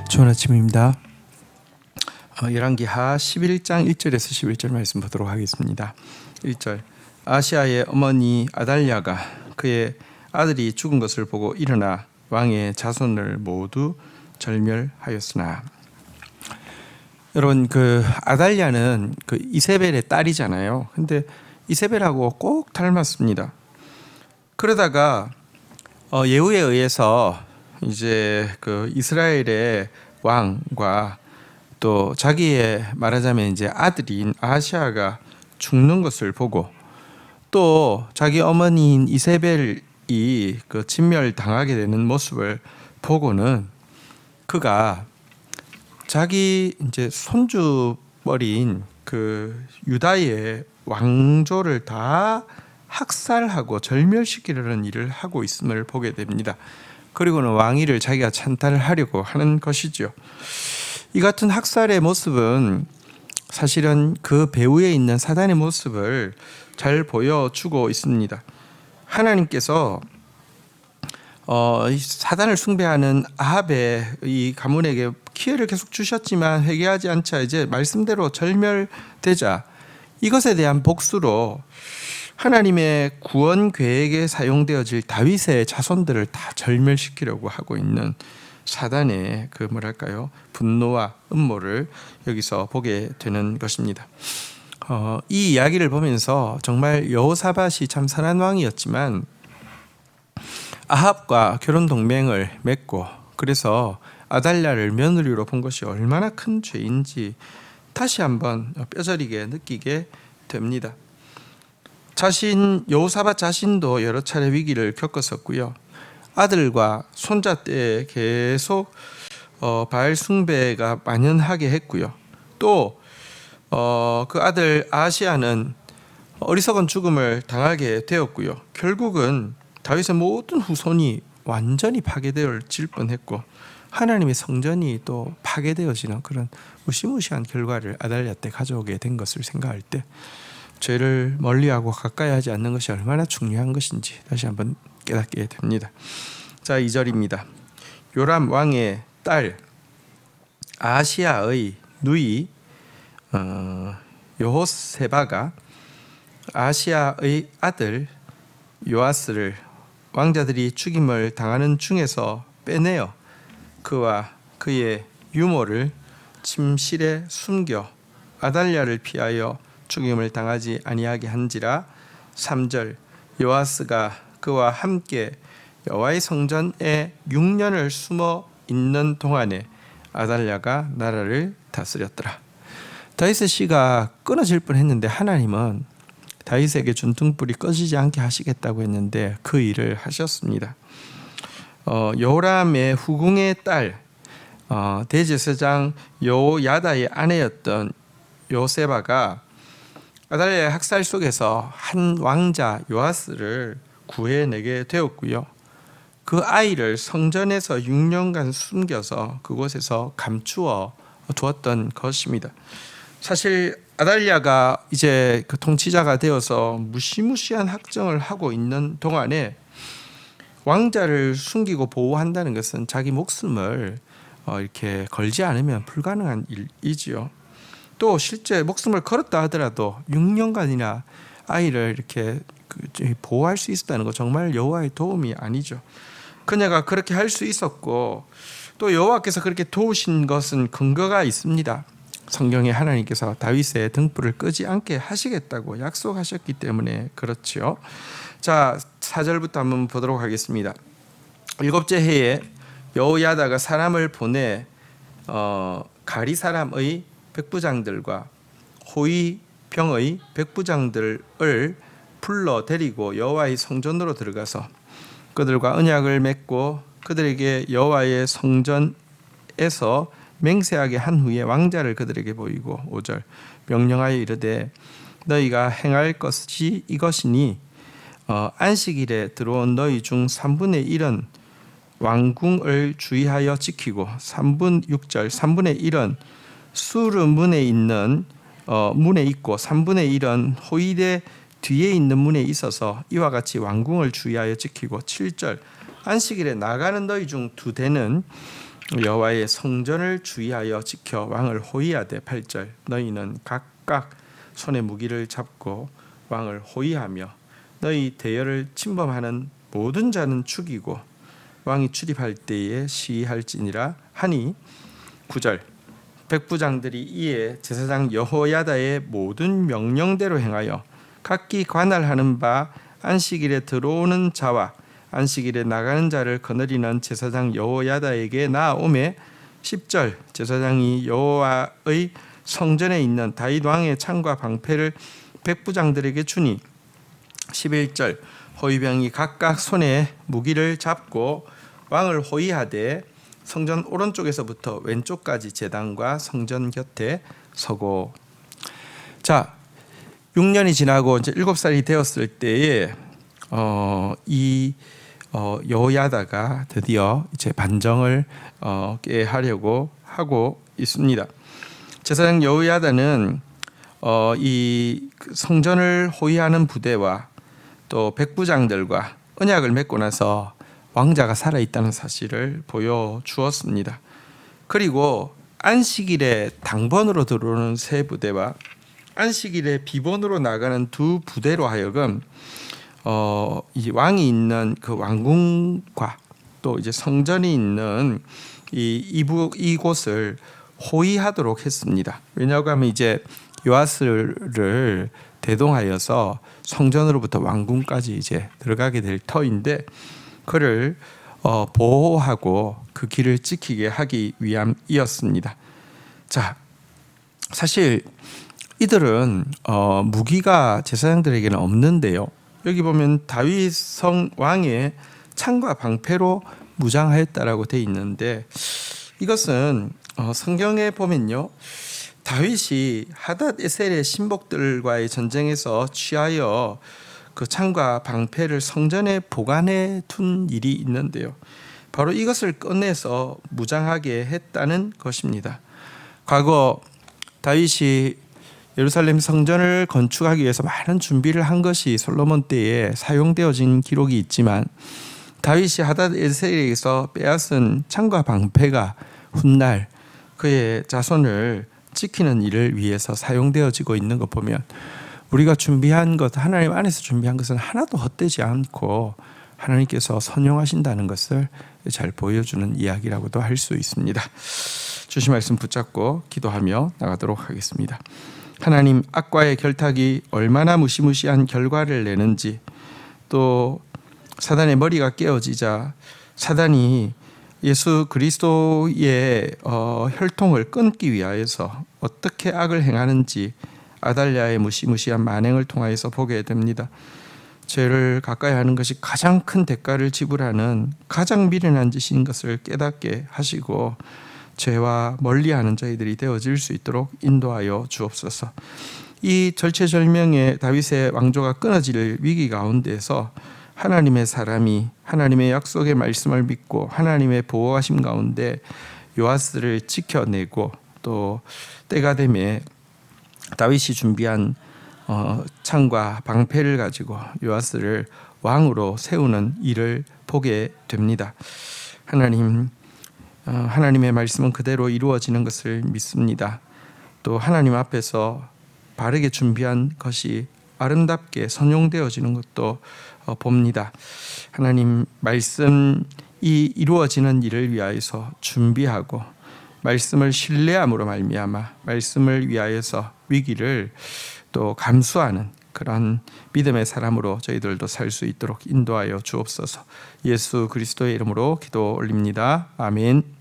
좋은 아침입니다. 열왕기하 11장 1절에서 11절 말씀 보도록 하겠습니다. 1절 아시아의 어머니 아달랴가 그의 아들이 죽은 것을 보고 일어나 왕의 자손을 모두 절멸하였으나. 여러분, 그 아달랴는 그 이세벨의 딸이잖아요. 근데 이세벨하고 꼭 닮았습니다. 그러다가 예후에 의해서 이제 그 이스라엘의 왕과 또 자기의 말하자면 이제 아들인 아하시아가 죽는 것을 보고 또 자기 어머니인 이세벨이 그 진멸당하게 되는 모습을 보고는 그가 자기 이제 손주뻘인 그 유다의 왕조를 다 학살하고 절멸시키려는 일을 하고 있음을 보게 됩니다. 그리고는 왕위를 자기가 찬탈하려고 하는 것이죠. 이 같은 학살의 모습은 사실은 그 배후에 있는 사단의 모습을 잘 보여주고 있습니다. 하나님께서 사단을 숭배하는 아합의 이 가문에게 기회를 계속 주셨지만 회개하지 않자 이제 말씀대로 절멸되자 이것에 대한 복수로 하나님의 구원 계획에 사용되어질 다윗의 자손들을 다 절멸시키려고 하고 있는 사단의 그 뭐랄까요 분노와 음모를 여기서 보게 되는 것입니다. 이 이야기를 보면서 정말 여호사밧이 참 선한 왕이었지만 아합과 결혼 동맹을 맺고 그래서 아달랴를 며느리로 본 것이 얼마나 큰 죄인지 다시 한번 뼈저리게 느끼게 됩니다. 여호사밧 자신도 여러 차례 위기를 겪었었고요. 아들과 손자 때 계속 바알 숭배가 만연하게 했고요. 또 그 아들 아하시아는 어리석은 죽음을 당하게 되었고요. 결국은 다윗의 모든 후손이 완전히 파괴되어질 뻔했고 하나님의 성전이 또 파괴되어지는 그런 무시무시한 결과를 아달랴 때 가져오게 된 것을 생각할 때 죄를 멀리하고 가까이 하지 않는 것이 얼마나 중요한 것인지 다시 한번 깨닫게 됩니다. 자, 2절입니다. 요람 왕의 딸 아하시아의 누이 여호세바가 아하시아의 아들 요아스를 왕자들이 죽임을 당하는 중에서 빼내어 그와 그의 유모를 침실에 숨겨 아달랴를 피하여 죽임을 당하지 아니하게 한지라. 3절 요아스가 그와 함께 여호와의 성전에 6년을 숨어 있는 동안에 아달랴가 나라를 다스렸더라. 다윗의 씨가 끊어질 뻔했는데 하나님은 다윗에게 준 등불이 꺼지지 않게 하시겠다고 했는데 그 일을 하셨습니다. 여호람의 후궁의 딸 대제사장 여호야다의 아내였던 요세바가 아달랴의 학살 속에서 한 왕자 요아스를 구해내게 되었고요. 그 아이를 성전에서 6년간 숨겨서 그곳에서 감추어 두었던 것입니다. 사실 아달랴가 이제 그 통치자가 되어서 무시무시한 학정을 하고 있는 동안에 왕자를 숨기고 보호한다는 것은 자기 목숨을 이렇게 걸지 않으면 불가능한 일이지요. 또 실제 목숨을 걸었다 하더라도 6년간이나 아이를 이렇게 보호할 수 있었다는 거 정말 여호와의 도움이 아니죠. 그녀가 그렇게 할 수 있었고 또 여호와께서 그렇게 도우신 것은 근거가 있습니다. 성경에 하나님께서 다윗의 등불을 끄지 않게 하시겠다고 약속하셨기 때문에 그렇죠. 자, 4절부터 한번 보도록 하겠습니다. 7째 해에 여호야다가 사람을 보내 가리 사람의 백부장들과 호위병의 백부장들을 불러 데리고 여호와의 성전으로 들어가서 그들과 언약을 맺고 그들에게 여호와의 성전에서 맹세하게 한 후에 왕자를 그들에게 보이고 5절 명령하여 이르되 너희가 행할 것이 이것이니 안식일에 들어온 너희 중 3분의 1은 왕궁을 주의하여 지키고 6절 3분의 1은 수르 문에 있는 문에 있고 3분의 1은 호위대 뒤에 있는 문에 있어서 이와 같이 왕궁을 주의하여 지키고 7절 안식일에 나가는 너희 중 2대는 여호와의 성전을 주의하여 지켜 왕을 호위하되 8절 너희는 각각 손에 무기를 잡고 왕을 호위하며 너희 대열을 침범하는 모든 자는 죽이고 왕이 출입할 때에 시할지니라 하니 9절 백부장들이 이에 제사장 여호야다의 모든 명령대로 행하여 각기 관할하는 바 안식일에 들어오는 자와 안식일에 나가는 자를 거느리는 제사장 여호야다에게 나아오매 10절 제사장이 여호와의 성전에 있는 다윗 왕의 창과 방패를 백부장들에게 주니 11절 호위병이 각각 손에 무기를 잡고 왕을 호위하되 성전 오른쪽에서부터 왼쪽까지 제단과 성전 곁에 서고. 자, 6년이 지나고 이제 7살이 되었을 때에 여호야다가 드디어 이제 반정을 하려고 하고 있습니다. 제사장 여호야다는 이 성전을 호위하는 부대와 또 백부장들과 언약을 맺고 나서 왕자가 살아있다는 사실을 보여주었습니다. 그리고 안식일에 당번으로 들어오는 세 부대와 안식일에 비번으로 나가는 두 부대로 하여금 이 왕이 있는 그 왕궁과 또 이제 성전이 있는 이곳을 호위하도록 했습니다. 왜냐하고 하면 이제 요아스를 대동하여서 성전으로부터 왕궁까지 이제 들어가게 될 터인데 그를 보호하고 그 길을 지키게 하기 위함이었습니다. 자, 사실 이들은 무기가 제사장들에게는 없는데요. 여기 보면 다윗 왕의 창과 방패로 무장하였다라고 돼 있는데 이것은 성경에 보면요. 다윗이 하닷 에셀의 신복들과의 전쟁에서 취하여 그 창과 방패를 성전에 보관해 둔 일이 있는데요. 바로 이것을 꺼내서 무장하게 했다는 것입니다. 과거 다윗이 예루살렘 성전을 건축하기 위해서 많은 준비를 한 것이 솔로몬 때에 사용되어진 기록이 있지만 다윗이 하닷 에셀에게서 빼앗은 창과 방패가 훗날 그의 자손을 지키는 일을 위해서 사용되어지고 있는 것 보면 우리가 준비한 것, 하나님 안에서 준비한 것은 하나도 헛되지 않고 하나님께서 선용하신다는 것을 잘 보여주는 이야기라고도 할 수 있습니다. 주신 말씀 붙잡고 기도하며 나가도록 하겠습니다. 하나님, 악과의 결탁이 얼마나 무시무시한 결과를 내는지, 또 사단의 머리가 깨어지자 사단이 예수 그리스도의 혈통을 끊기 위하여서 어떻게 악을 행하는지 아달랴의 무시무시한 만행을 통하여서 보게 됩니다. 죄를 가까이 하는 것이 가장 큰 대가를 지불하는 가장 미련한 짓인 것을 깨닫게 하시고 죄와 멀리하는 저희들이 되어질 수 있도록 인도하여 주옵소서. 이 절체절명의 다윗의 왕조가 끊어질 위기 가운데서 하나님의 사람이 하나님의 약속의 말씀을 믿고 하나님의 보호하심 가운데 요아스를 지켜내고 또 때가 되매 다윗이 준비한 창과 방패를 가지고 요아스를 왕으로 세우는 일을 보게 됩니다. 하나님의 말씀은 그대로 이루어지는 것을 믿습니다. 또 하나님 앞에서 바르게 준비한 것이 아름답게 선용되어지는 것도 봅니다. 하나님 말씀이 이루어지는 일을 위하여서 준비하고 말씀을 신뢰함으로 말미암아 말씀을 위하여서 위기를 또 감수하는 그런 믿음의 사람으로 저희들도 살 수 있도록 인도하여 주옵소서. 예수 그리스도의 이름으로 기도 올립니다. 아멘.